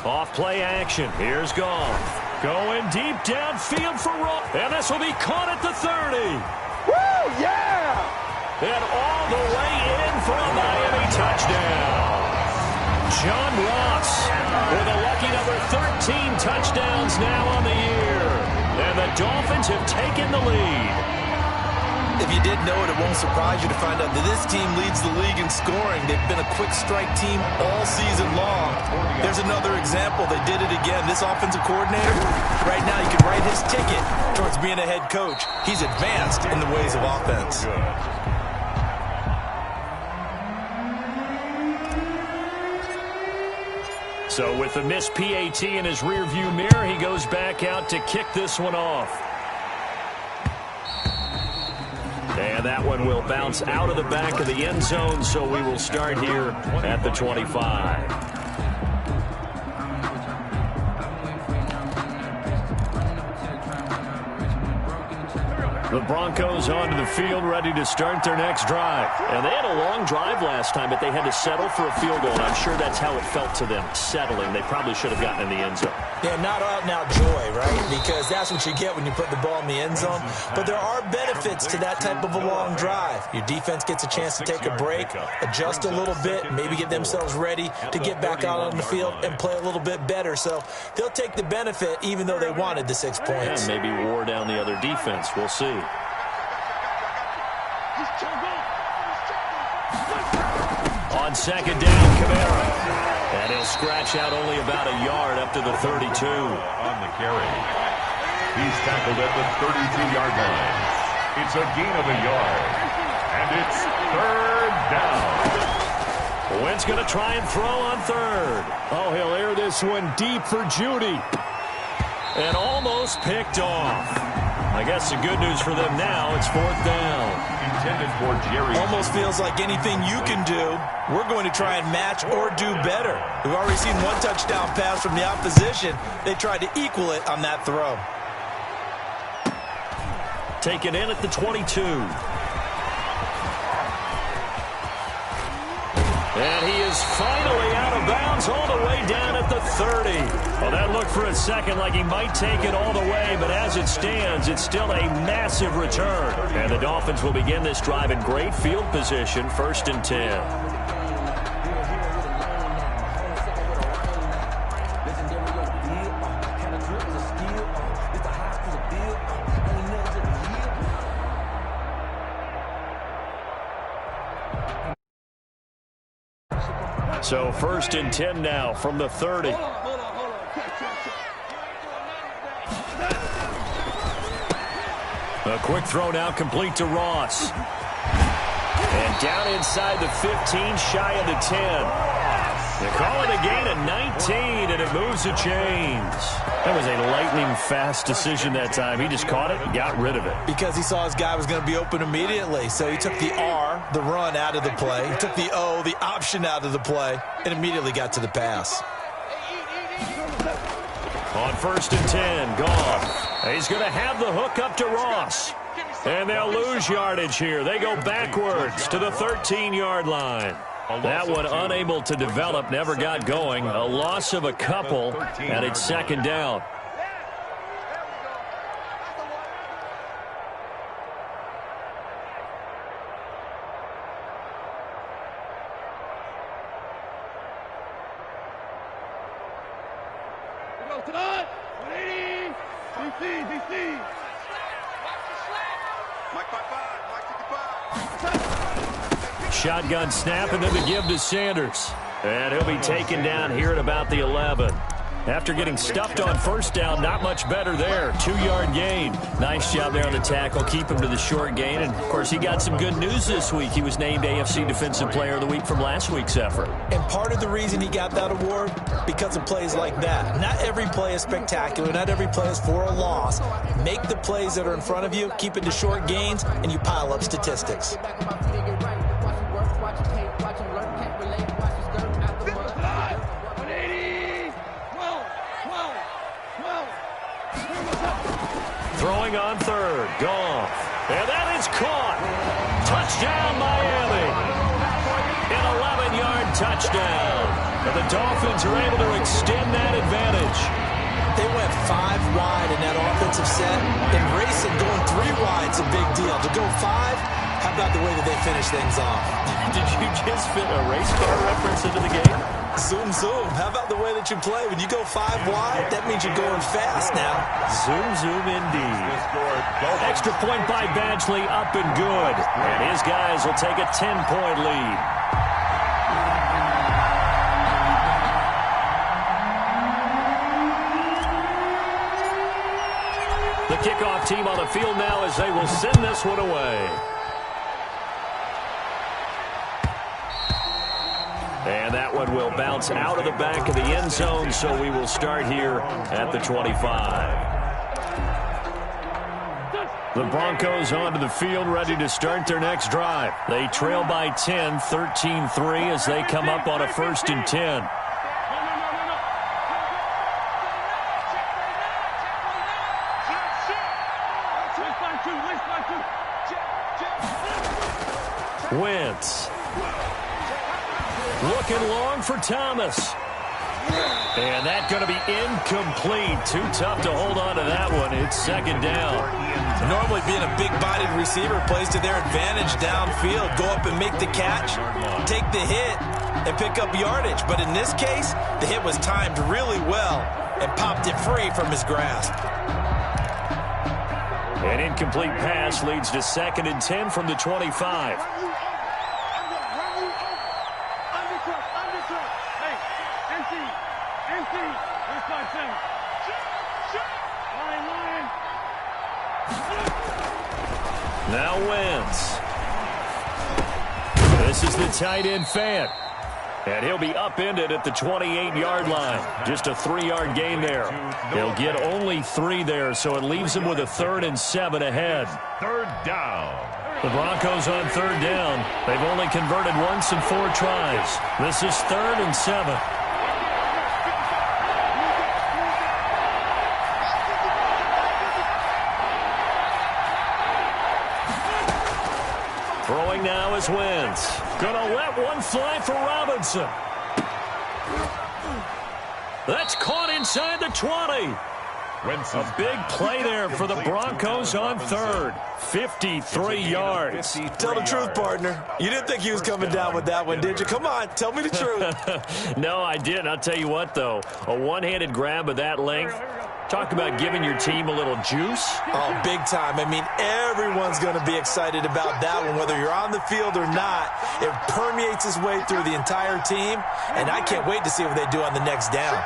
Off play action. Here's Goff. Going deep downfield for Ross. And this will be caught at the 30. Woo, yeah! And all the way in for a Miami touchdown. John Ross with a lucky number 13 touchdowns now on the year. And the Dolphins have taken the lead. If you didn't know it, it won't surprise you to find out that this team leads the league in scoring. They've been a quick strike team all season long. There's another example. They did it again. This offensive coordinator, right now you can write his ticket towards being a head coach. He's advanced in the ways of offense. So with the missed PAT in his rearview mirror, he goes back out to kick this one off. And that one will bounce out of the back of the end zone, so we will start here at the 25. The Broncos onto the field, ready to start their next drive. And they had a long drive last time, but they had to settle for a field goal, and I'm sure that's how it felt to them, settling. They probably should have gotten in the end zone. Yeah, not out-and-out joy, right? Because that's what you get when you put the ball in the end zone. But there are benefits to that type of a long drive. Your defense gets a chance to take a break, adjust a little bit, maybe get themselves ready to get back out on the field and play a little bit better. So they'll take the benefit even though they wanted the 6 points. Yeah, maybe wore down the other defense. We'll see. On second down, Kamara. And he'll scratch out only about a yard up to the 32. On the carry. He's tackled at the 32-yard line. It's a gain of a yard. And it's third down. Wentz going to try and throw on third. Oh, he'll air this one deep for Judy. And almost picked off. I guess the good news for them now, it's fourth down. Intended for Jerry. Almost feels like anything you can do, we're going to try and match or do better. We've already seen one touchdown pass from the opposition. They tried to equal it on that throw. Taken in at the 22. And he is finally out of bounds all the way down at the 30. Well, that looked for a second like he might take it all the way, but as it stands, it's still a massive return. And the Dolphins will begin this drive in great field position, 1st and 10. So 1st and 10 now from the 30. A quick throw now complete to Ross. And down inside the 15, shy of the 10. They call it a gain of 19, and it moves the chains. That was a lightning-fast decision that time. He just caught it and got rid of it. Because he saw his guy was going to be open immediately. So he took the R, the run, out of the play. He took the O, the option, out of the play, and immediately got to the pass. On 1st and 10, Goff. He's going to have the hook up to Ross. And they'll lose yardage here. They go backwards to the 13-yard line. That one unable to develop, never got going. A loss of a couple, and it's 2nd down. Shotgun snap, and then the give to Sanders. And he'll be taken down here at about the 11. After getting stuffed on 1st down, not much better there. 2-yard gain. Nice job there on the tackle. Keep him to the short gain. And, of course, he got some good news this week. He was named AFC Defensive Player of the Week from last week's effort. And part of the reason he got that award, because of plays like that. Not every play is spectacular. Not every play is for a loss. Make the plays that are in front of you, keep it to short gains, and you pile up statistics. Throwing on 3rd, Goff. And that is caught. Touchdown, Miami. An 11-yard touchdown. And the Dolphins are able to extend that advantage. They went 5 wide in that offensive set. In racing, going 3 wide is a big deal. To go 5, how about the way that they finish things off? Did you just fit a race car reference into the game? Zoom, zoom. How about the way that you play? When you go 5 wide, that means you're going fast now. Zoom, zoom indeed. Extra point by Badgley, up and good. And his guys will take a 10-point lead. The kickoff team on the field now as they will send this one away. And that one will bounce out of the back of the end zone, so we will start here at the 25. The Broncos onto the field, ready to start their next drive. They trail by 10, 13-3 as they come up on a 1st and 10. Wentz. Looking long for Thomas. And that's going to be incomplete. Too tough to hold on to that one. It's 2nd down. Normally being a big-bodied receiver plays to their advantage downfield. Go up and make the catch, take the hit, and pick up yardage. But in this case, the hit was timed really well and popped it free from his grasp. An incomplete pass leads to 2nd and 10 from the 25. Now Wentz. This is the tight end Fant. And he'll be upended at the 28-yard line. Just a 3-yard gain there. He'll get only 3 there, so it leaves him with a 3rd and 7 ahead. 3rd down. The Broncos on 3rd down. They've only converted once in 4 tries. This is 3rd and 7. Throwing now is Wentz. Gonna let one fly for Robinson. That's caught inside the 20. A big play there for the Broncos on 3rd. 53 yards. Tell the truth, partner. You didn't think he was coming down with that one, did you? Come on, tell me the truth. No, I didn't. I'll tell you what, though. A one-handed grab of that length. Talk about giving your team a little juice. Oh, big time. I mean, everyone's going to be excited about that one, whether you're on the field or not. It permeates its way through the entire team, and I can't wait to see what they do on the next down.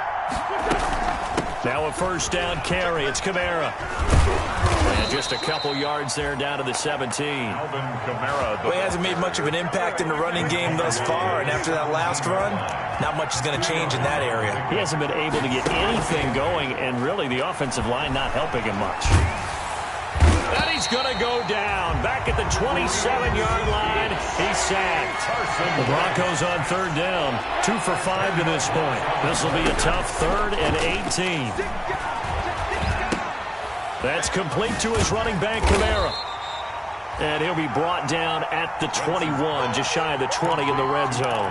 Now a 1st down carry. It's Kamara. And just a couple yards there down to the 17. Well, he hasn't made much of an impact in the running game thus far, and after that last run, not much is going to change in that area. He hasn't been able to get anything going, and really the offensive line not helping him much. And he's going to go down. Back at the 27-yard line, he's sacked. The Broncos on 3rd down. 2 for 5 to this point. This will be a tough 3rd and 18. That's complete to his running back, Kamara. And he'll be brought down at the 21, just shy of the 20 in the red zone.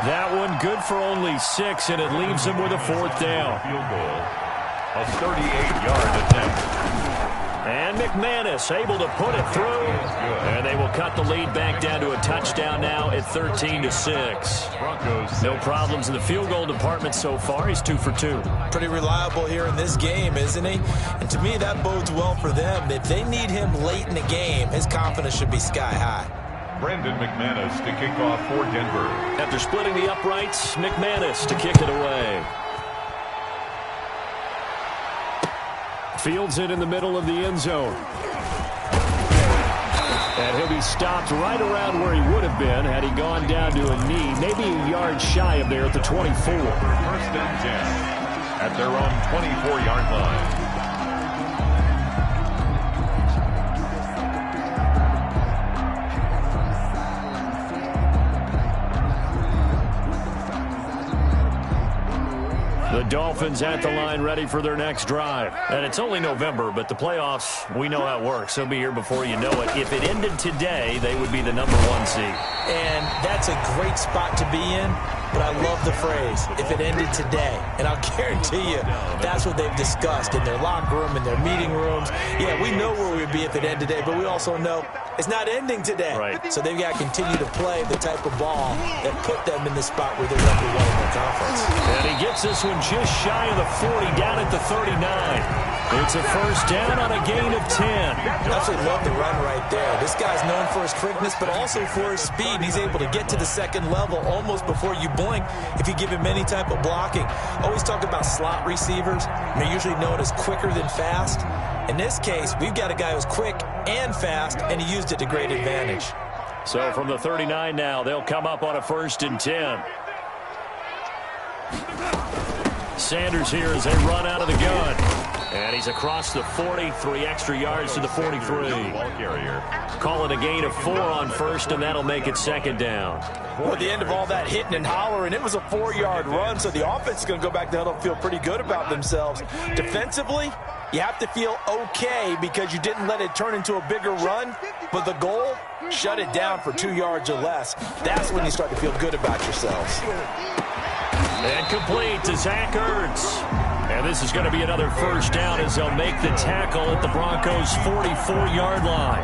That one good for only 6, and it leaves him with a 4th down. Field goal. A 38-yard attempt. And McManus able to put it through. And they will cut the lead back down to a touchdown now at 13-6. No problems in the field goal department so far. He's 2 for 2. Pretty reliable here in this game, isn't he? And to me, that bodes well for them. If they need him late in the game, his confidence should be sky high. Brandon McManus to kick off for Denver. After splitting the uprights, McManus to kick it away. Fields it in the middle of the end zone. And he'll be stopped right around where he would have been had he gone down to a knee, maybe a yard shy of there at the 24. 1st and 10 at their own 24-yard line. The Dolphins at the line ready for their next drive. And it's only November, but the playoffs, we know how it works. They'll be here before you know it. If it ended today, they would be the #1 seed. And that's a great spot to be in, but I love the phrase, if it ended today. And I'll guarantee you, that's what they've discussed in their locker room, in their meeting rooms. Yeah, we know where we'd be if it ended today, but we also know it's not ending today. Right. So they've got to continue to play the type of ball that put them in the spot where they're #1 in their conference. And he gets this one just shy of the 40, down at the 39. It's a first down on a gain of 10. I absolutely love the run right there. This guy's known for his quickness, but also for his speed. And he's able to get to the second level almost before you blink if you give him any type of blocking. Always talk about slot receivers. And they're usually known as quicker than fast. In this case, we've got a guy who's quick and fast, and he used it to great advantage. So from the 39 now, they'll come up on a 1st and 10. Sanders here as they run out of the gun. And he's across the 40, 3 extra yards to the 43. Call it a gain of 4 on 1st, and that'll make it 2nd down. Well, at the end of all that hitting and hollering, it was a 4-yard run, so the offense is going to go back to huddle and feel pretty good about themselves. Defensively, you have to feel okay because you didn't let it turn into a bigger run, but the goal, shut it down for 2 yards or less. That's when you start to feel good about yourselves. And complete to Zach Ertz. And this is going to be another first down as they'll make the tackle at the Broncos' 44-yard line.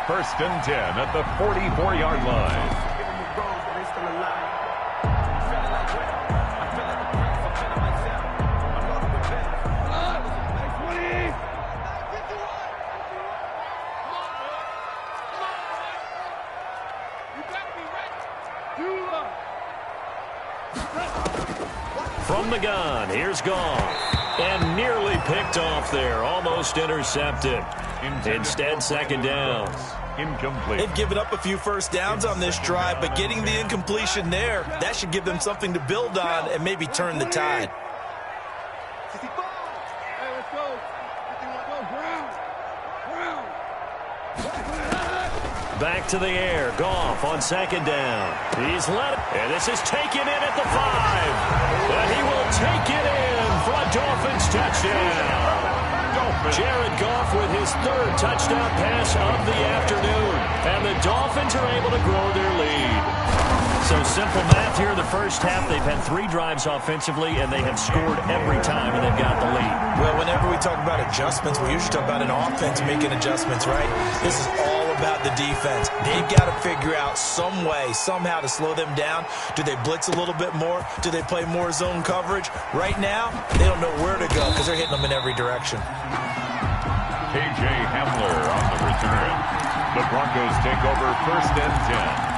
1st and 10 at the 44-yard line. From the gun, here's Goff. And nearly picked off there. Almost intercepted. Instead, 2nd down. Incomplete. They've given up a few first downs on this drive, but getting the incompletion there, that should give them something to build on and maybe turn the tide. Back to the air. Goff on 2nd down. He's led it. And this is taken in at the 5. And he will take it in for a Dolphins touchdown. Jared Goff with his 3rd touchdown pass of the afternoon. And the Dolphins are able to grow their lead. So simple math here in the first half. They've had 3 drives offensively, and they have scored every time, and they've got the lead. Well, whenever we talk about adjustments, we usually talk about an offense making adjustments, right? This is all about the defense. They've got to figure out some way, somehow to slow them down. Do they blitz a little bit more? Do they play more zone coverage? Right now, they don't know where to go because they're hitting them in every direction. K.J. Hamler on the return. The Broncos take over 1st and 10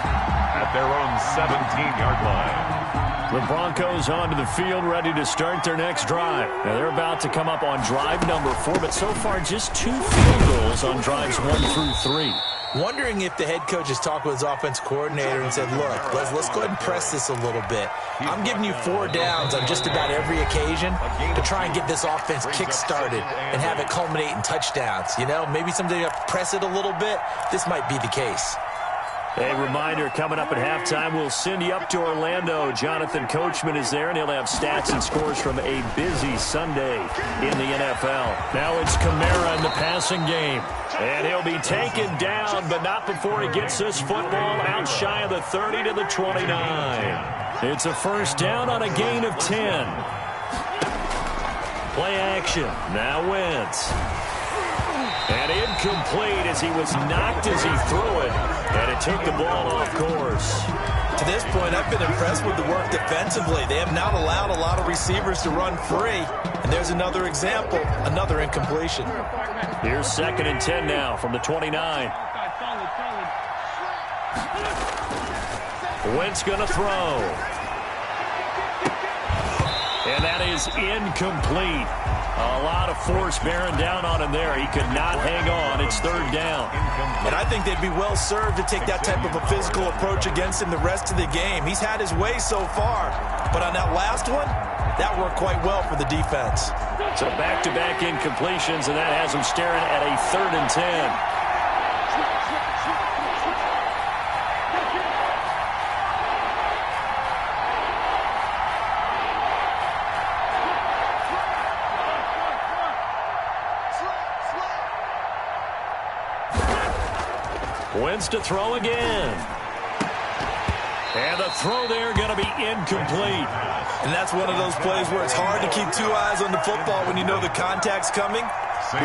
at their own 17-yard line. The Broncos onto the field, ready to start their next drive. Now they're about to come up on drive number 4, but so far just 2 field goals on drives 1 through 3. Wondering if the head coach has talked with his offense coordinator and said, look, let's go ahead and press this a little bit. I'm giving you 4 downs on just about every occasion to try and get this offense kick-started and have it culminate in touchdowns. You know, maybe someday you have to press it a little bit. This might be the case. A reminder, coming up at halftime, we'll send you up to Orlando. Jonathan Coachman is there, and he'll have stats and scores from a busy Sunday in the NFL. Now it's Kamara in the passing game. And he'll be taken down, but not before he gets this football out shy of the 30 to the 29. It's a first down on a gain of 10. Play action. Now Wentz. And incomplete as he was knocked as he threw it. And it took the ball off course. To this point, I've been impressed with the work defensively. They have not allowed a lot of receivers to run free. And there's another example, another incompletion. Here's 2nd and 10 now from the 29. Wentz going to throw. And that is incomplete. A lot of force bearing down on him there. He could not hang on. It's 3rd down. And I think they'd be well served to take that type of a physical approach against him the rest of the game. He's had his way so far. But on that last one, that worked quite well for the defense. So back-to-back incompletions, and that has him staring at a 3rd and 10. Sends to throw again. And the throw there going to be incomplete. And that's one of those plays where it's hard to keep two eyes on the football when you know the contact's coming,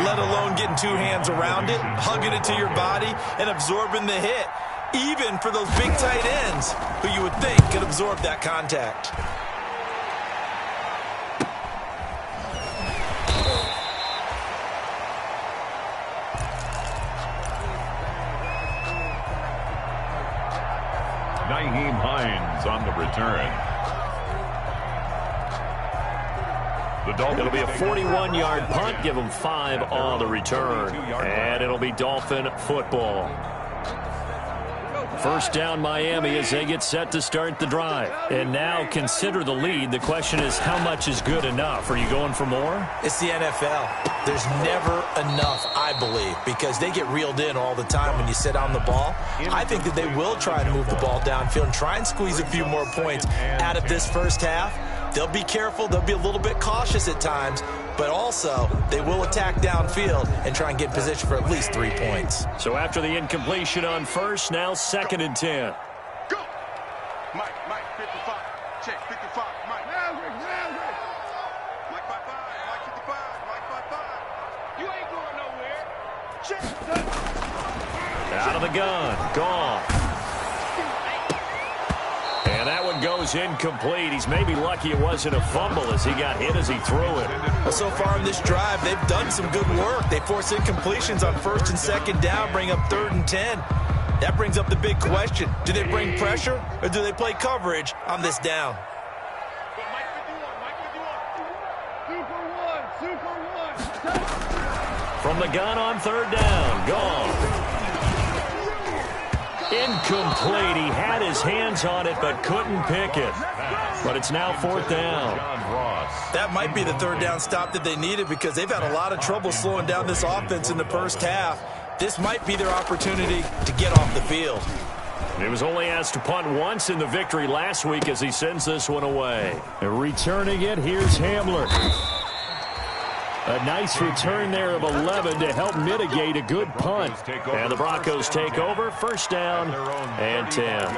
let alone getting two hands around it, hugging it to your body, and absorbing the hit, even for those big tight ends who you would think could absorb that contact. Nyheim Hines on the return. It'll be a 41-yard punt. Give them 5 on the return. And it'll be Dolphin football. First down Miami as they get set to start the drive. And now consider the lead. The question is, how much is good enough? Are you going for more? It's the NFL. There's never enough, I believe, because they get reeled in all the time when you sit on the ball. I think that they will try and move the ball downfield and try and squeeze a few more points out of this first half. They'll be careful. They'll be a little bit cautious at times, but also they will attack downfield and try and get in position for at least 3 points. So after the incompletion on first, now 2nd and 10. Go! Mike, 55. Check, 55. Mike. Mike 55. Mike 55. Mike 55. You ain't going nowhere. Check. Out of the gun. Gone. And that one goes incomplete. He's maybe lucky it wasn't a fumble as he got hit as he threw it. Well, so far in this drive, they've done some good work. They force incompletions on 1st and 2nd down, bring up 3rd and 10. That brings up the big question. Do they bring pressure or do they play coverage on this down? From the gun on 3rd down. Gone. Incomplete. He had his hands on it but couldn't pick it. But it's now 4th down. That might be the 3rd down stop that they needed because they've had a lot of trouble slowing down this offense in the first half. This might be their opportunity to get off the field. He was only asked to punt once in the victory last week as he sends this one away. And returning it, here's Hamler. A nice return there of 11 to help mitigate a good punt. And the Broncos take over, 1st down and 10.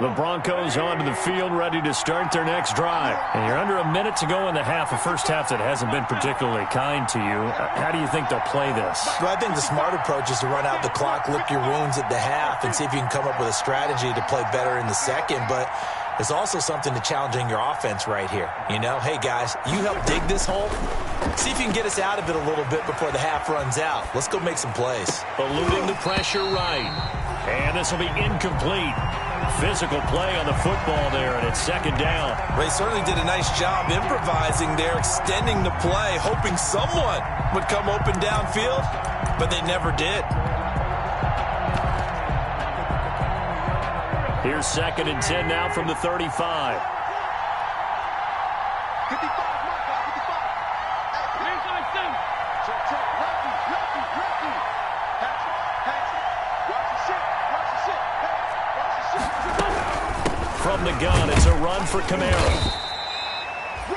The Broncos onto the field, ready to start their next drive. And you're under a minute to go in the half, a first half that hasn't been particularly kind to you. How do you think they'll play this? Well, I think the smart approach is to run out the clock, lick your wounds at the half, and see if you can come up with a strategy to play better in the second. But there's also something to challenging your offense right here. You know, hey, guys, you help dig this hole. See if you can get us out of it a little bit before the half runs out. Let's go make some plays. Eluding the pressure right. And this will be incomplete. Physical play on the football there, and it's 2nd down. They certainly did a nice job improvising there, extending the play, hoping someone would come open downfield, but they never did. Here's 2nd and 10 now from the 35. 55. From the gun, it's a run for Kamara.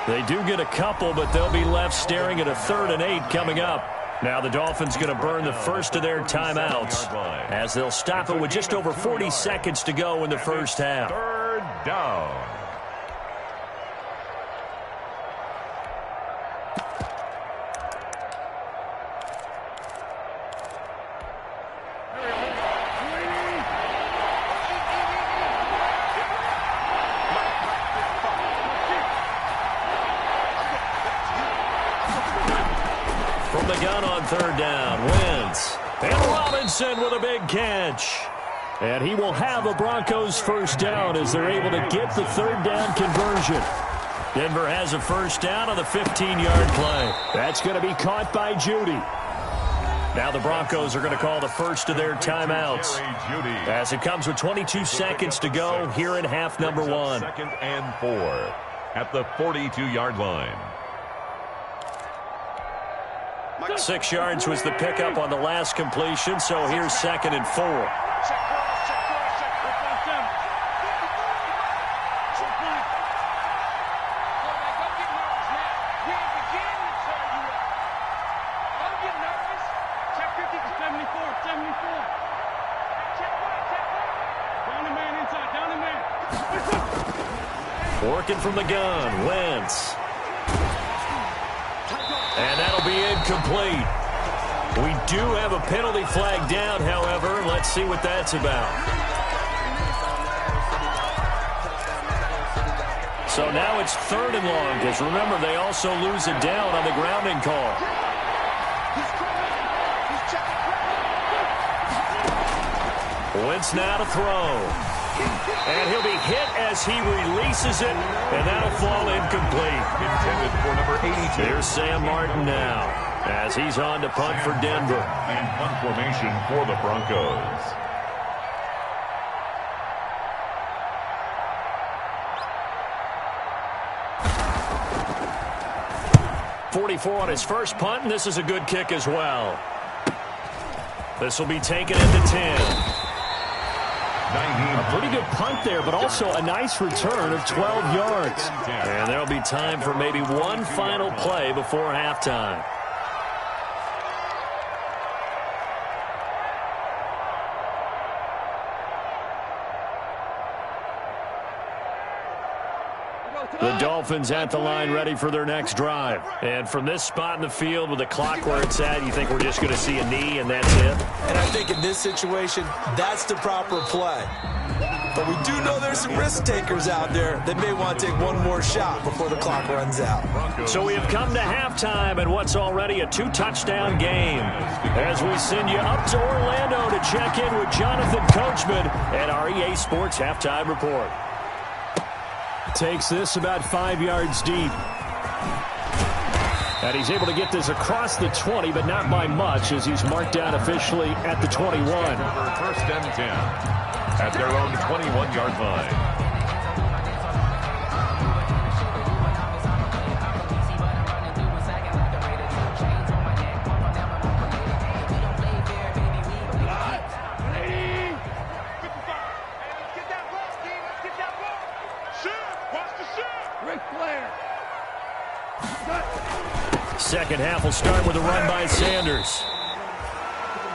They do get a couple, but they'll be left staring at a 3rd and 8 coming up. Now the Dolphins going to burn the first of their timeouts as they'll stop it with just over 40 seconds to go in the first half. 3rd down. From the gun on 3rd down, Wentz. And Robinson with a big catch. And he will have a Broncos 1st down as they're able to get the 3rd down conversion. Denver has a 1st down on the 15-yard play. That's going to be caught by Judy. Now the Broncos are going to call the first of their timeouts as it comes with 22 seconds to go here in half number 1. 2nd and 4 at the 42-yard line. 6 yards was the pickup on the last completion, so here's 2nd and 4. Working from the gun, Wentz. And that'll be incomplete. We do have a penalty flag down, however. Let's see what that's about. So now it's 3rd and long, because remember, they also lose it down on the grounding call. Wentz now to throw. And he'll be hit as he releases it, and that'll fall incomplete. Intended for number 82. Here's Sam Martin now, as he's on to punt for Denver. And punt formation for the Broncos. .44 on his first punt, and this is a good kick as well. This will be taken at the 10. A pretty good punt there, but also a nice return of 12 yards. And there'll be time for maybe one final play before halftime. The Dolphins at the line ready for their next drive. And from this spot in the field with the clock where it's at, you think we're just going to see a knee and that's it? And I think in this situation, that's the proper play. But we do know there's some risk takers out there that may want to take one more shot before the clock runs out. So we have come to halftime and what's already a 2-touchdown game. As we send you up to Orlando to check in with Jonathan Coachman at our EA Sports Halftime Report. Takes this about 5 yards deep. And he's able to get this across the 20, but not by much, as he's marked down officially at the 21. First and 10 at their own 21-yard line. Second half will start with a run by Sanders.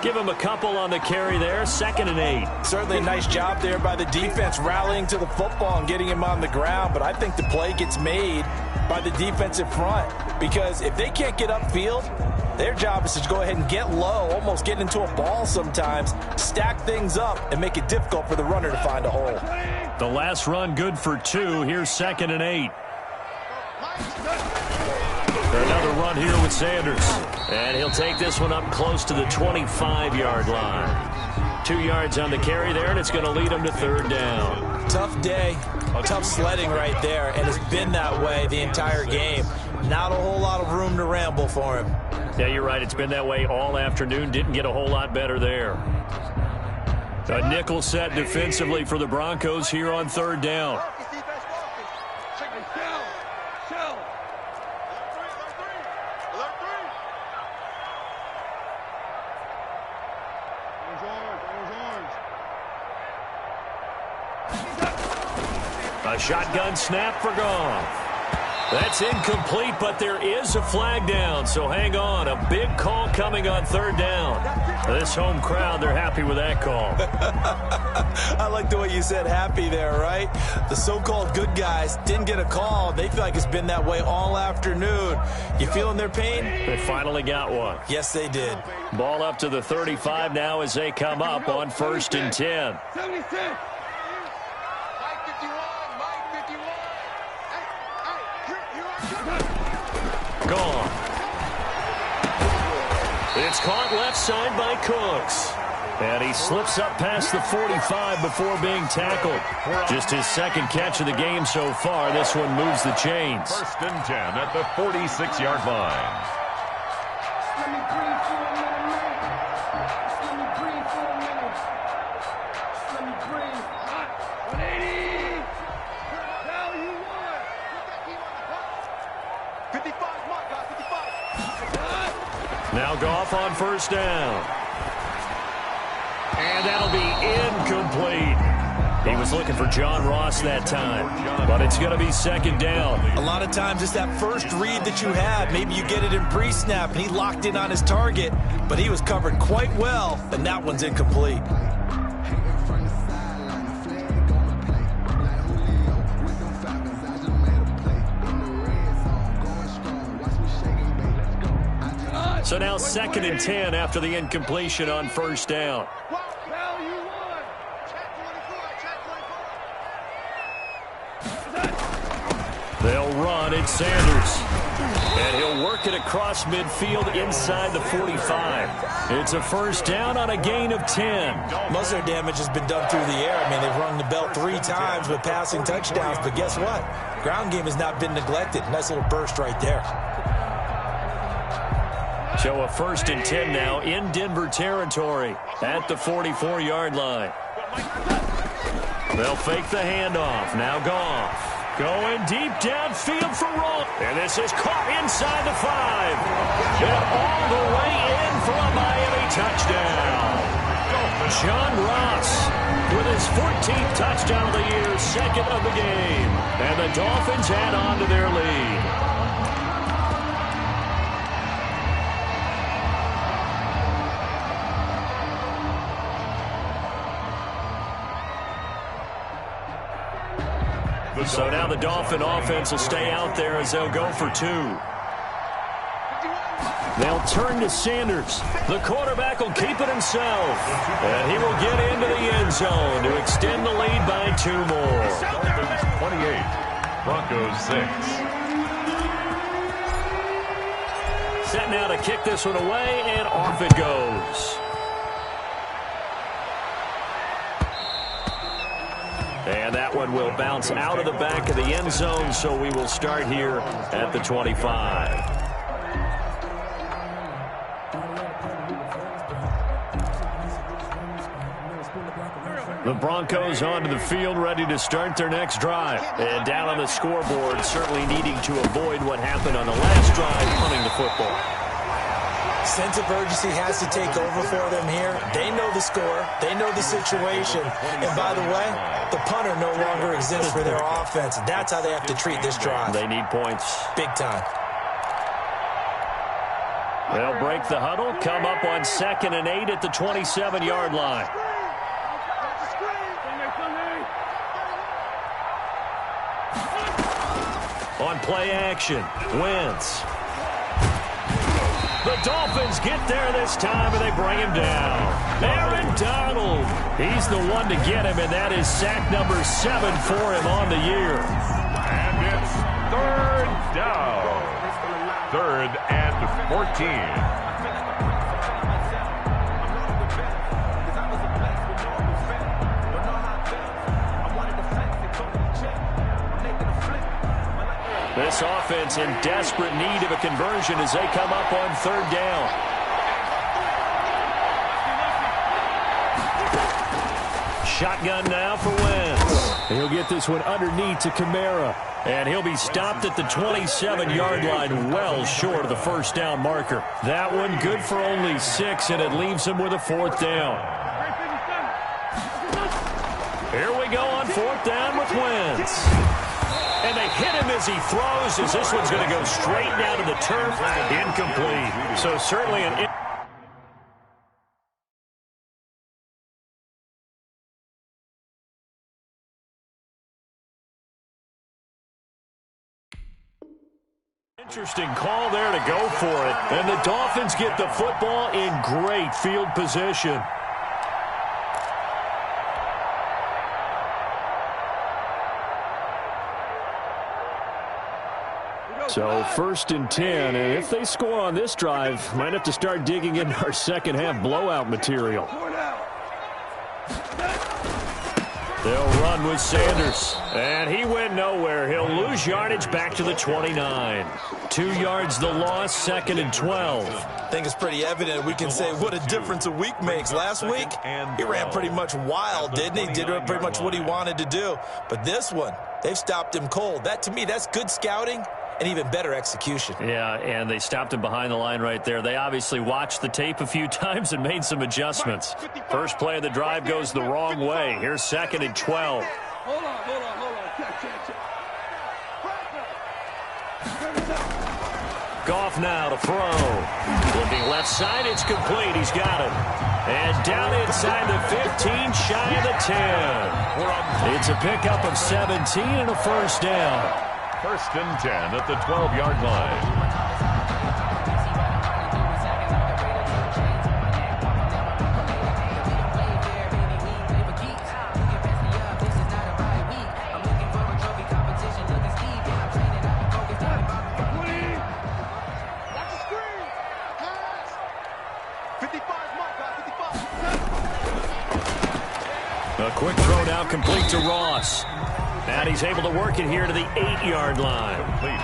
Give him a couple on the carry there. 2nd and 8. Certainly a nice job there by the defense rallying to the football and getting him on the ground. But I think the play gets made by the defensive front. Because if they can't get upfield, their job is to go ahead and get low, almost get into a ball sometimes, stack things up, and make it difficult for the runner to find a hole. The last run good for 2. Here's 2nd and 8. Another run here with Sanders. And he'll take this one up close to the 25-yard line. 2 yards on the carry there, and it's going to lead him to 3rd down. Tough day, tough sledding right there, and it's been that way the entire game. Not a whole lot of room to ramble for him. Yeah, you're right. It's been that way all afternoon. Didn't get a whole lot better there. A nickel set defensively for the Broncos here on 3rd down. A shotgun snap for Goff. That's incomplete, but there is a flag down, so hang on. A big call coming on 3rd down. This home crowd, they're happy with that call. I like the way you said happy there, right? The so-called good guys didn't get a call. They feel like it's been that way all afternoon. You feeling their pain? They finally got one. Yes, they did. Ball up to the 35 now as they come up on 1st and 10. 76. Gone. It's caught left side by Cooks. And he slips up past the 45 before being tackled. Just his 2nd catch of the game so far. This one moves the chains. 1st and 10 at the 46-yard line. Now Goff on first down. And that'll be incomplete. He was looking for John Ross that time, but it's going to be second down. A lot of times it's that first read that you have. Maybe you get it in pre-snap, and he locked in on his target, but he was covered quite well, and that one's incomplete. So now 2nd and 10 after the incompletion on first down. They'll run. It's Sanders. And he'll work it across midfield inside the 45. It's a first down on a gain of 10. Most of their damage has been done through the air. I mean, they've rung the bell 3 times with passing touchdowns, but guess what? Ground game has not been neglected. Nice little burst right there. So a 1st and 10 now in Denver territory at the 44-yard line. They'll fake the handoff. Now Goff. Going deep downfield for Roll. And this is caught inside the 5. And all the way in for a Miami touchdown. John Ross with his 14th touchdown of the year, 2nd of the game. And the Dolphins add on to their lead. So now the Dolphin offense will stay out there as they'll go for 2. They'll turn to Sanders. The quarterback will keep it himself. And he will get into the end zone to extend the lead by 2 more. Dolphins 28, Broncos 6. Set now to kick this one away, and off it goes. And that one will bounce out of the back of the end zone, so we will start here at the 25. The Broncos onto the field, ready to start their next drive. And down on the scoreboard, certainly needing to avoid what happened on the last drive, punting the football. Sense of urgency has to take over for them here. They know the score. They know the situation. And by the way, the punter no longer exists for their offense. That's how they have to treat this drive. They need points. Big time. They'll break the huddle, come up on 2nd and 8 at the 27-yard line. On play action, Wentz. The Dolphins get there this time, and they bring him down. Aaron Donald. He's the one to get him, and that is sack number 7 for him on the year. And it's 3rd down. 3rd and 14. This offense in desperate need of a conversion as they come up on 3rd down. Shotgun now for Wentz. He'll get this one underneath to Kamara. And he'll be stopped at the 27-yard line, well short of the first down marker. That one good for only 6, and it leaves him with a 4th down. Here we go on 4th down with Wentz. And they hit him as he throws, as this one's going to go straight down to the turf. Incomplete. So certainly an... Interesting call there to go for it. And the Dolphins get the football in great field position. So 1st and 10, and if they score on this drive, might have to start digging into our second half blowout material. They'll run with Sanders, and he went nowhere. He'll lose yardage back to the 29. 2 yards the loss, 2nd and 12. I think it's pretty evident. We can say what a difference a week makes. Last week, he ran pretty much wild, didn't he? Did pretty much what he wanted to do. But this one, they've stopped him cold. That, to me, that's good scouting. and even better execution. Yeah, and they stopped him behind the line right there. They obviously watched the tape a few times and made some adjustments. First play of the drive goes the wrong way. Here's 2nd and 12. Hold on. Check. Goff now to throw. Looking left side, it's complete. He's got it. And down inside the 15, shy of the 10. It's a pickup of 17 and a first down. 1st and 10 at the 12-yard line. A quick throw now complete to Ross. And he's able to work it here to the 8-yard line.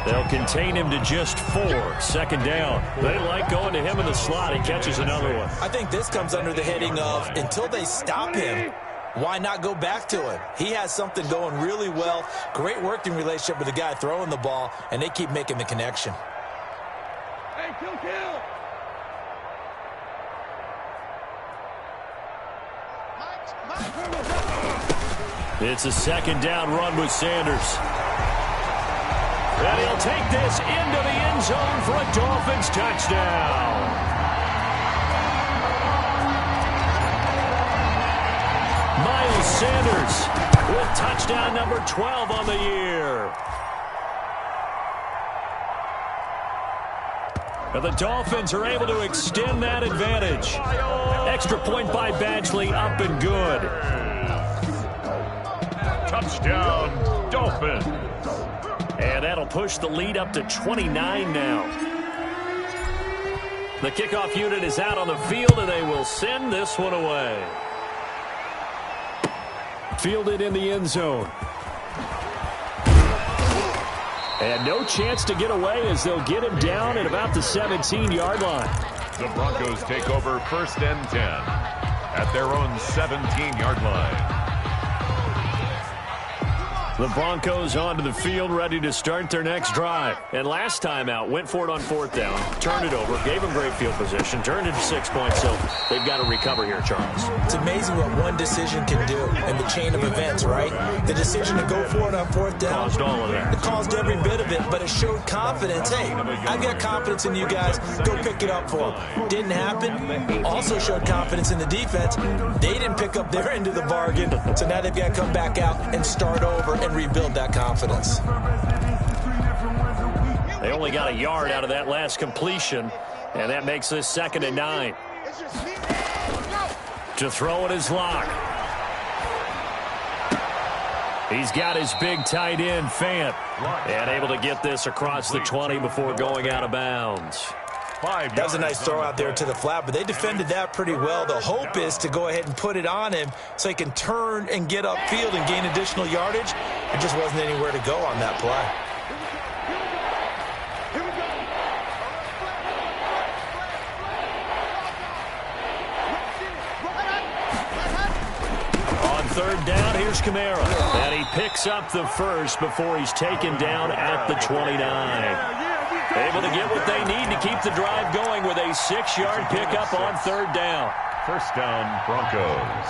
They'll contain him to just 4. 2nd down. They like going to him in the slot. He catches another one. I think this comes under the heading of until they stop him, why not go back to him? He has something going really well. Great working relationship with the guy throwing the ball, and they keep making the connection. Hey, kill. It's a 2nd down run with Sanders. And he'll take this into the end zone for a Dolphins touchdown. Miles Sanders with touchdown number 12 on the year. And the Dolphins are able to extend that advantage. Extra point by Badgley, up and good. Touchdown, Dolphins. And that'll push the lead up to 29 now. The kickoff unit is out on the field, and they will send this one away. Fielded in the end zone. And no chance to get away as they'll get him down at about the 17-yard line. The Broncos take over 1st and 10 at their own 17-yard line. The Broncos onto the field, ready to start their next drive. And last time out, went for it on 4th down, turned it over, gave them great field position, turned it to 6 points, so they've got to recover here, Charles. It's amazing what one decision can do in the chain of events, right? The decision to go for it on 4th down. Caused all of that. It caused every bit of it, but it showed confidence. Hey, I've got confidence in you guys. Go pick it up for them. Didn't happen. Also showed confidence in the defense. They didn't pick up their end of the bargain, so now they've got to come back out and start over and rebuild that confidence. They only got a yard out of that last completion, and that makes this 2nd and 9. To throw it is Locke. He's got his big tight end, Fant, and able to get this across the 20 before going out of bounds. That was a nice throw out there to the flat, but they defended that pretty well. The hope is to go ahead and put it on him so he can turn and get upfield and gain additional yardage. There just wasn't anywhere to go on that play. On 3rd down, here's Kamara. And he picks up the first before he's taken down at the 29. Able to get what they need to keep the drive going with a 6-yard pickup on 3rd down. 1st down, Broncos.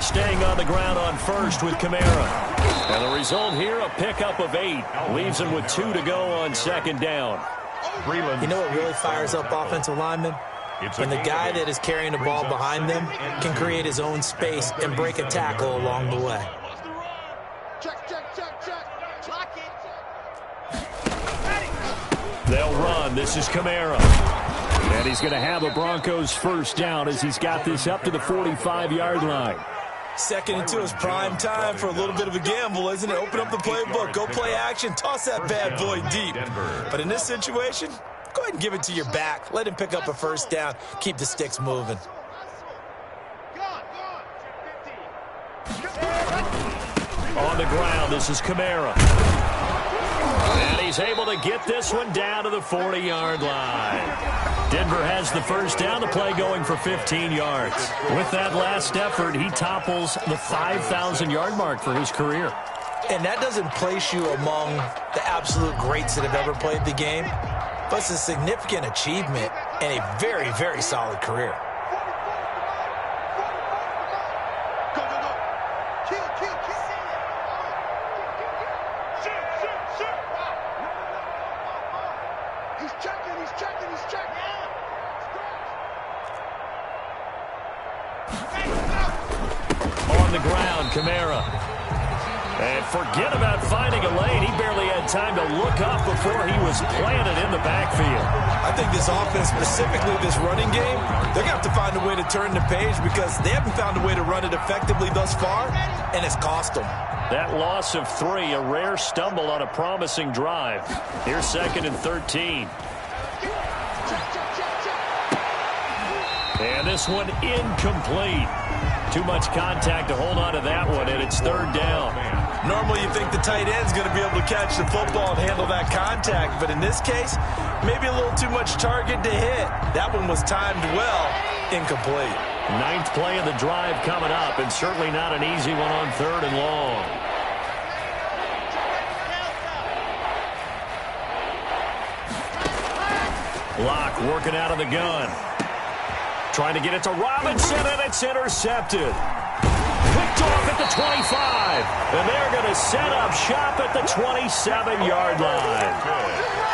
Staying on the ground on 1st with Kamara. And the result here, a pickup of 8. Leaves him with 2 to go on 2nd down. You know what really fires up offensive linemen? When the guy that is carrying the ball behind them can create his own space and break a tackle along the way. They'll run. This is Kamara. And he's going to have a Broncos 1st down as he's got this up to the 45-yard line. 2nd and 2 is prime time for a little bit of a gamble, isn't it? Open up the playbook, go play action, toss that bad boy deep. But in this situation, go ahead and give it to your back. Let him pick up a 1st down. Keep the sticks moving. On the ground, this is Kamara. And he's able to get this one down to the 40-yard line. Denver has the first down, the play going for 15 yards. With that last effort, he topples the 5,000-yard mark for his career. And that doesn't place you among the absolute greats that have ever played the game, but it's a significant achievement and a very, very solid career. On the ground, Kamara. And forget about finding a lane. He barely had time to look up before he was planted in the backfield. I think this offense, specifically this running game, they're going to have to find a way to turn the page because they haven't found a way to run it effectively thus far, and it's cost them. That loss of 3, a rare stumble on a promising drive. Here's 2nd and 13. And this one incomplete. Too much contact to hold on to that one, and it's 3rd down. Normally you think the tight end's going to be able to catch the football and handle that contact, but in this case, maybe a little too much target to hit. That one was timed well, incomplete. 9th play of the drive coming up, and certainly not an easy one on 3rd and long. Locke working out of the gun. Trying to get it to Robinson, and it's intercepted. Picked off at the 25. And they're going to set up shop at the 27-yard line.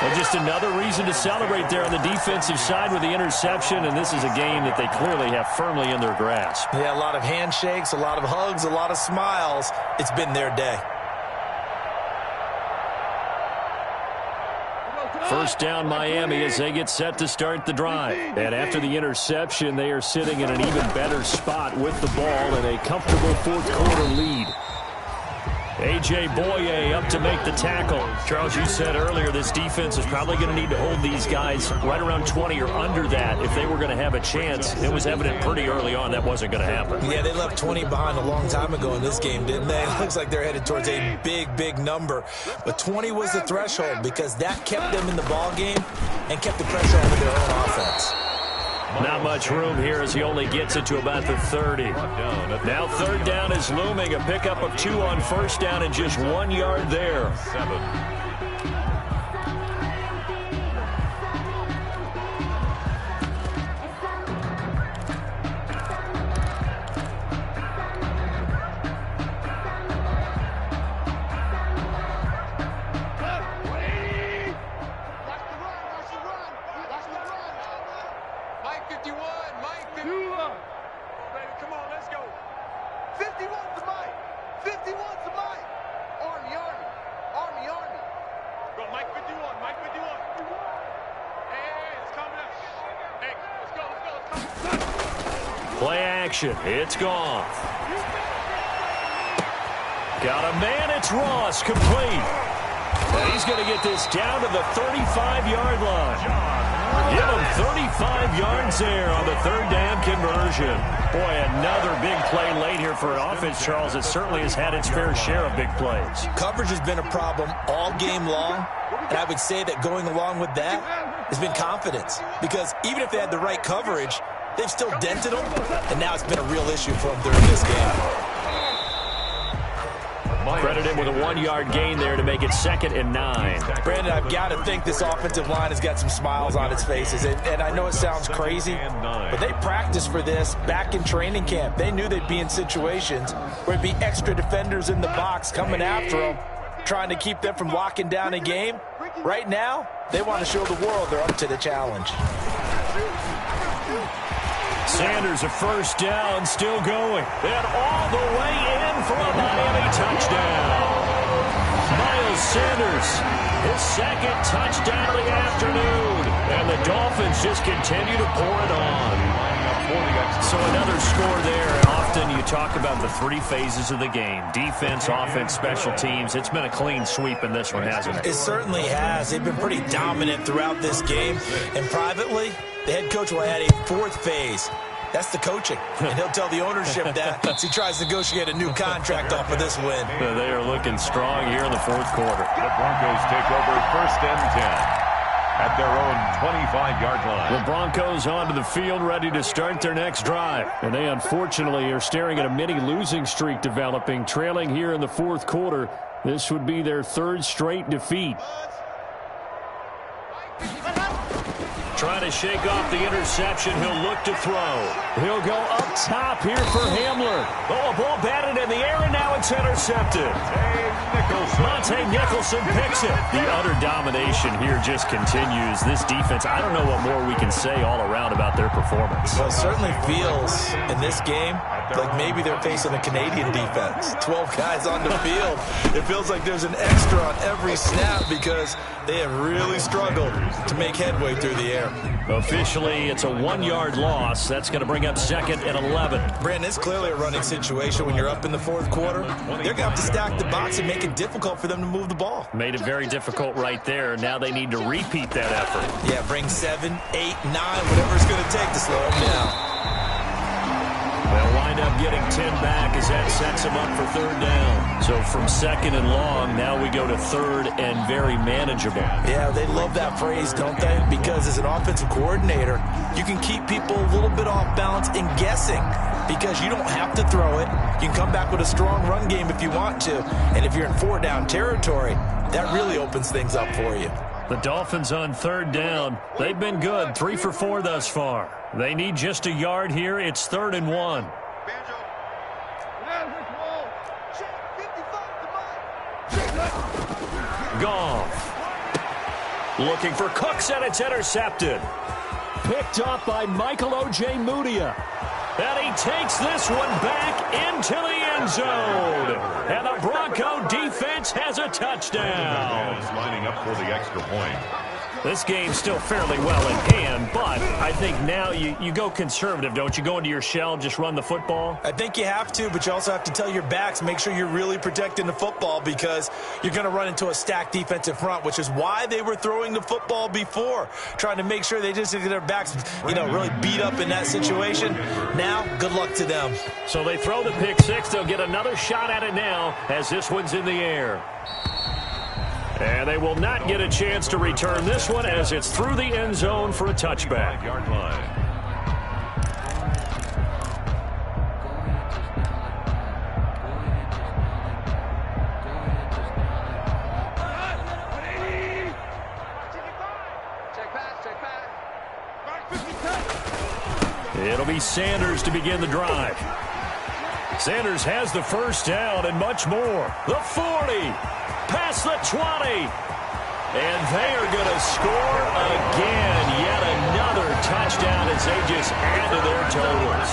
And just another reason to celebrate there on the defensive side with the interception, and this is a game that they clearly have firmly in their grasp. Yeah, a lot of handshakes, a lot of hugs, a lot of smiles. It's been their day. First down, Miami, as they get set to start the drive. And after the interception, they are sitting in an even better spot with the ball and a comfortable fourth-quarter lead. A.J. Boye up to make the tackle. Charles, you said earlier this defense is probably going to need to hold these guys right around 20 or under that if they were going to have a chance. It was evident pretty early on that wasn't going to happen. Yeah, they left 20 behind a long time ago in this game, didn't they? It looks like they're headed towards a big, big number. But 20 was the threshold because that kept them in the ball game and kept the pressure on their own offense. Not much room here as he only gets it to about the 30. Now 3rd down is looming. A pickup of 2 on 1st down and just 1 yard there. Play action. It's gone. Got a man. It's Ross. Complete. And he's going to get this down to the 35-yard line. Give him 35 yards there on the 3rd down conversion. Boy, another big play late here for an offense, Charles, that certainly has had its fair share of big plays. Coverage has been a problem all game long, and I would say that going along with that has been confidence. Because even if they had the right coverage, they've still dented them, and now it's been a real issue for them during this game. Credit him with a 1-yard gain there to make it 2nd and 9. Brandon, I've got to think this offensive line has got some smiles on its faces. And I know it sounds crazy, but they practiced for this back in training camp. They knew they'd be in situations where it'd be extra defenders in the box coming after them, trying to keep them from locking down a game. Right now, they want to show the world they're up to the challenge. Sanders, a 1st down, still going. And all the way in for a Miami touchdown. Miles Sanders, his 2nd touchdown of the afternoon. And the Dolphins just continue to pour it on. So another score there. And often you talk about the 3 phases of the game. Defense, offense, special teams. It's been a clean sweep in this one, hasn't it? It certainly has. They've been pretty dominant throughout this game. And privately, the head coach will add a 4th phase. That's the coaching. And he'll tell the ownership that as he tries to negotiate a new contract off of this win. They are looking strong here in the fourth quarter. The Broncos take over 1st and 10 at their own 25-yard line. The Broncos onto the field ready to start their next drive. And they unfortunately are staring at a mini losing streak developing, trailing here in the fourth quarter. This would be their 3rd straight defeat. Trying to shake off the interception. He'll look to throw. He'll go up top here for Hamler. Oh, a ball batted in the air, and now it's intercepted. Monte Nicholson picks it. The utter domination here just continues. This defense, I don't know what more we can say all around about their performance. Well, it certainly feels in this game like maybe they're facing a Canadian defense. 12 guys on the field. It feels like there's an extra on every snap because they have really struggled to make headway through the air. Officially, it's a 1-yard loss. That's going to bring up 2nd and 11. Brandon, it's clearly a running situation when you're up in the fourth quarter. They're going to have to stack the box and make it difficult for them to move the ball. Made it very difficult right there. Now they need to repeat that effort. Yeah, bring 7, 8, 9, whatever it's going to take to slow them down. They'll wind up getting 10 back as that sets them up for 3rd down. So from 2nd and long, now we go to 3rd and very manageable. Yeah, they love that phrase, don't they? Because as an offensive coordinator, you can keep people a little bit off balance and guessing because you don't have to throw it. You can come back with a strong run game if you want to. And if you're in 4-down territory, that really opens things up for you. The Dolphins on 3rd down. They've been good, 3 for 4 thus far. They need just a yard here. It's 3rd and 1. Goff. Looking for Cooks, and it's intercepted. Picked up by Michael O.J. Mudia. And he takes this one back into the end zone. And the Bronco defense has a touchdown. Lining up for the extra point. This game's still fairly well in hand, but I think now you go conservative, don't you? Go into your shell, just run the football? I think you have to, but you also have to tell your backs, make sure you're really protecting the football because you're going to run into a stacked defensive front, which is why they were throwing the football before, trying to make sure they just get their backs, really beat up in that situation. Now, good luck to them. So they throw the pick six. They'll get another shot at it now as this one's in the air. And they will not get a chance to return this one as it's through the end zone for a touchback. Yard line. It'll be Sanders to begin the drive. Sanders has the first down and much more. The 40. Past the 20. And they are going to score again. Yet another touchdown as they just add to their totals.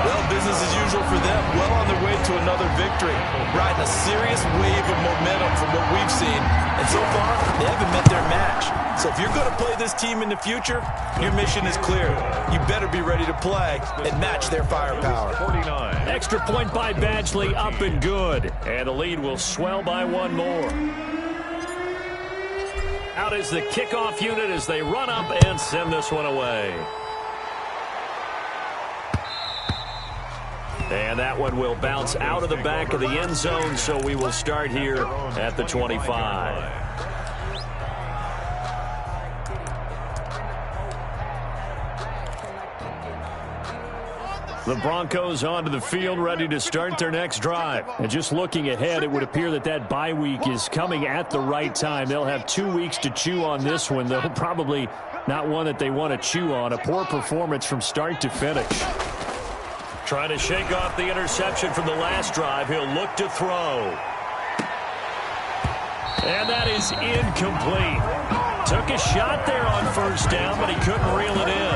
Well, business as usual for them. Well on their way to another victory. Riding a serious wave of momentum from what we've seen. And so far, they haven't met their match. So if you're going to play this team in the future, your mission is clear. You better be ready to play and match their firepower. 49. Extra point by Badgley, up and good. And the lead will swell by one more. Out is the kickoff unit as they run up and send this one away. And that one will bounce out of the back of the end zone, so we will start here at the 25. The Broncos onto the field, ready to start their next drive. And just looking ahead, it would appear that that bye week is coming at the right time. They'll have 2 weeks to chew on this one, though probably not one that they want to chew on. A poor performance from start to finish. Trying to shake off the interception from the last drive. He'll look to throw. And that is incomplete. Took a shot there on first down, but he couldn't reel it in.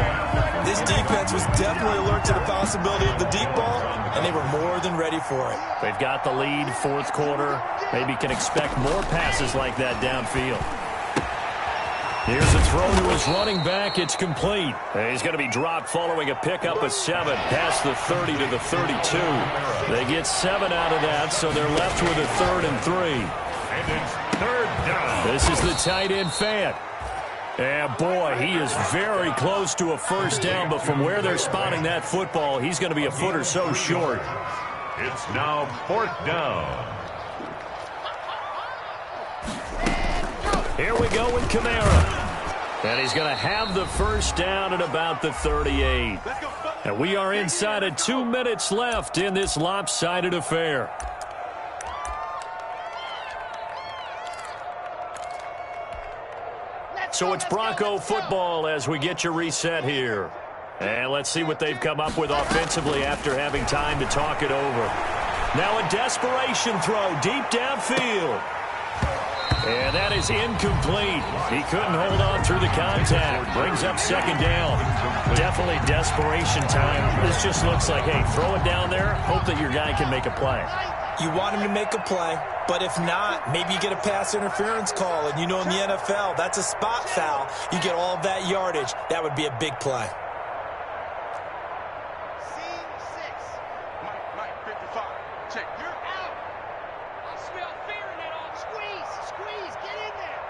This defense was definitely alert to the possibility of the deep ball, and they were more than ready for it. They've got the lead, fourth quarter. Maybe can expect more passes like that downfield. Here's a throw to his running back. It's complete. And he's going to be dropped following a pickup of 7 past the 30 to the 32. They get 7 out of that, so they're left with a 3rd and 3. And it's 3rd down. This is the tight end Fant. And boy, he is very close to a first down, but from where they're spotting that football, he's going to be a foot or so short. It's now 4th down. Here we go with Kamara. And he's going to have the first down at about the 38. And we are inside of 2 minutes left in this lopsided affair. So it's Bronco football as we get you reset here. And let's see what they've come up with offensively after having time to talk it over. Now a desperation throw deep downfield. And that is incomplete. He couldn't hold on through the contact. Brings up second down. Definitely desperation time. This just looks like, hey, throw it down there. Hope that your guy can make a play. You want him to make a play, but if not, maybe you get a pass interference call. And you know in the NFL, that's a spot foul. You get all of that yardage. That would be a big play. Scene 6. Mike, 55. Check. You're out. I smell fear in that all. Squeeze, get in there.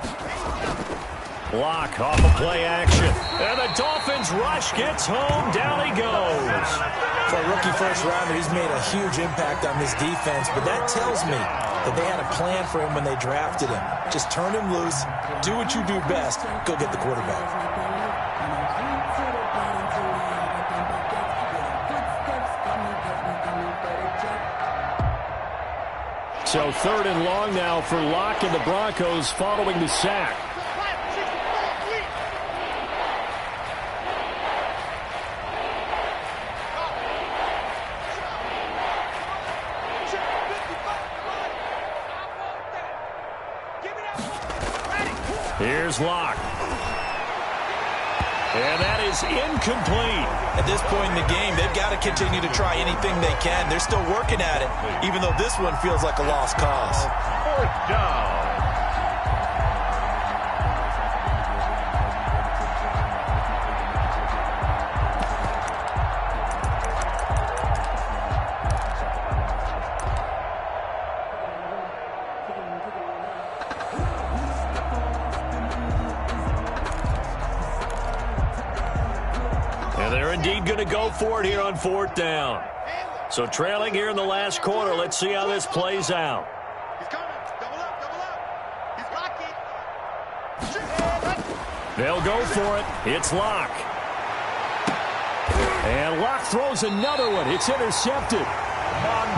Block off of play action. And the Dolphins rush gets home. Down he goes. For a rookie first rounder, he's made a huge impact on this defense, but that tells me that they had a plan for him when they drafted him. Just turn him loose, do what you do best, go get the quarterback. So 3rd and long now for Locke and the Broncos following the sack. Here's Locke. And that is incomplete. At this point in the game, they've got to continue to try anything they can. They're still working at it, even though this one feels like a lost cause. 4th down. They're indeed going to go for it here on 4th down. So trailing here in the last quarter. Let's see how this plays out. He's coming. Double up. He's blocking. They'll go for it. It's Locke. And Locke throws another one. It's intercepted.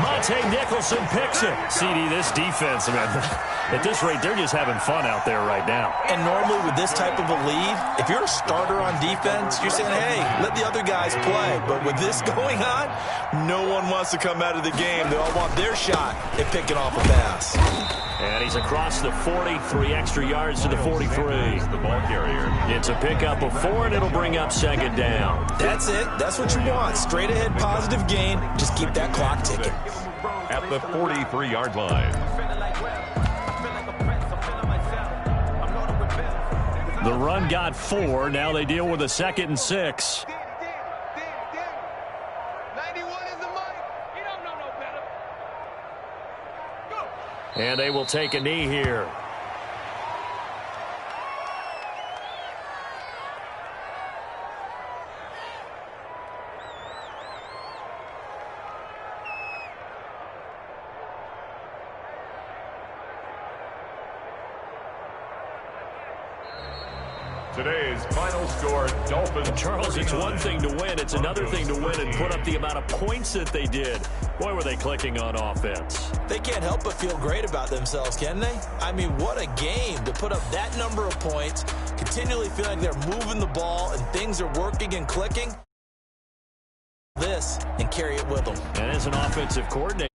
Monte Nicholson picks it. CD, this defense, man, at this rate, they're just having fun out there right now. And normally with this type of a lead, if you're a starter on defense, you're saying, hey, let the other guys play. But with this going on, no one wants to come out of the game. They all want their shot at picking off a pass. And he's across the 40, 3 extra yards to the 43. The ball carrier. It's a pickup of 4, and it'll bring up second down. That's it. That's what you want. Straight ahead, positive gain. Just keep that clock ticking. At the 43-yard line. The run got 4. Now they deal with a 2nd and 6. Danny. 91 is the mic. He don't know no better. Go. And they will take a knee here. Today's final score, Dolphins. Charles, it's 39. one thing to win. It's another thing to win and put up the amount of points that they did. Boy, were they clicking on offense. They can't help but feel great about themselves, can they? I mean, what a game to put up that number of points, continually feeling like they're moving the ball and things are working and clicking. This and carry it with them. And as an offensive coordinator,